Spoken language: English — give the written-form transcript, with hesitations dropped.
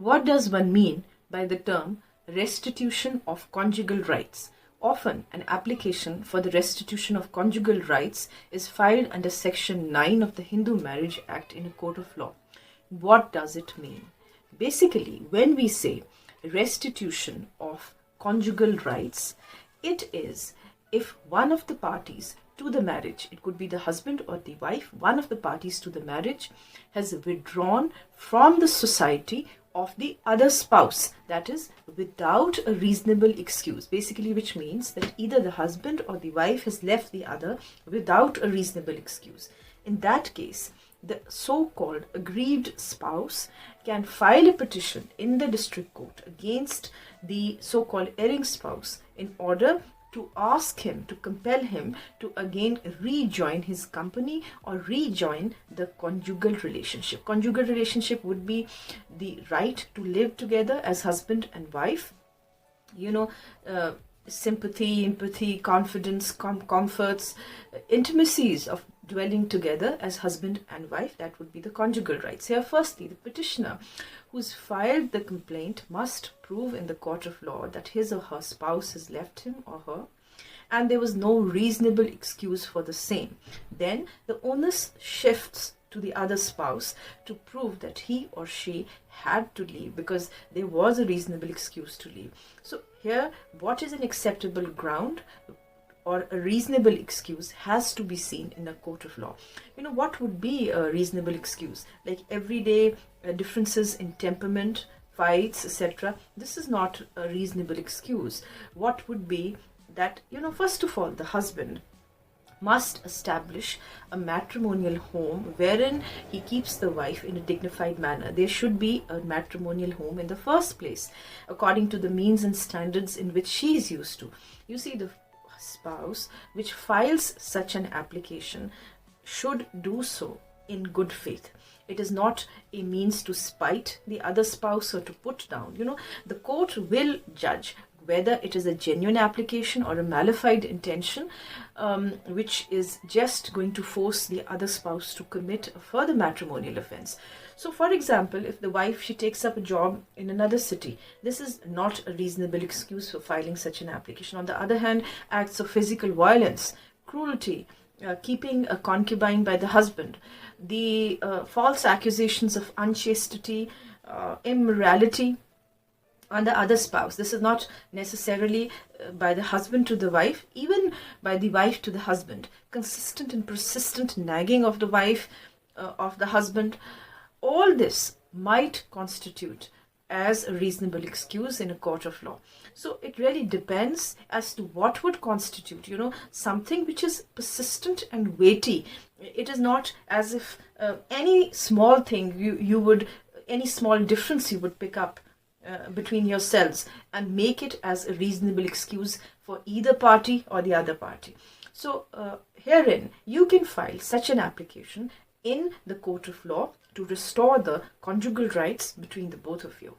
What does one mean by the term restitution of conjugal rights? Often, an application for the restitution of conjugal rights is filed under Section 9 of the Hindu Marriage Act in a court of law. What does it mean? Basically, when we say restitution of conjugal rights, it is if one of the parties to the marriage, it could be the husband or the wife, one of the parties to the marriage has withdrawn from the society of the other spouse, that is without a reasonable excuse, basically, which means that either the husband or the wife has left the other without a reasonable excuse. In that case, the so-called aggrieved spouse can file a petition in the district court against the so-called erring spouse in order to ask him, to compel him to again rejoin his company or rejoin the conjugal relationship. Conjugal relationship would be the right to live together as husband and wife. Sympathy, empathy, confidence, comforts, intimacies of dwelling together as husband and wife, that would be the conjugal rights. Here, firstly, the petitioner who's filed the complaint must prove in the court of law that his or her spouse has left him or her and there was no reasonable excuse for the same. Then the onus shifts to the other spouse to prove that he or she had to leave because there was a reasonable excuse to leave. So here, what is an acceptable ground or a reasonable excuse has to be seen in a court of law. What would be a reasonable excuse? Like everyday differences in temperament, fights, etc. This is not a reasonable excuse. What would be that, first of all, the husband must establish a matrimonial home wherein he keeps the wife in a dignified manner. There should be a matrimonial home in the first place, according to the means and standards in which she is used to. You see, the spouse which files such an application should do so in good faith. It is not a means to spite the other spouse or to put down. The court will judge whether it is a genuine application or a malified intention, which is just going to force the other spouse to commit a further matrimonial offense. So, for example, if the wife, she takes up a job in another city, this is not a reasonable excuse for filing such an application. On the other hand, acts of physical violence, cruelty, keeping a concubine by the husband, the false accusations of unchastity, immorality on the other spouse. This is not necessarily by the husband to the wife, even by the wife to the husband. Consistent and persistent nagging of the wife, of the husband, all this might constitute as a reasonable excuse in a court of law. So it really depends as to what would constitute, something which is persistent and weighty. It is not as if any small thing any small difference you would pick up between yourselves and make it as a reasonable excuse for either party or the other party. So herein, you can file such an application in the court of law to restore the conjugal rights between the both of you.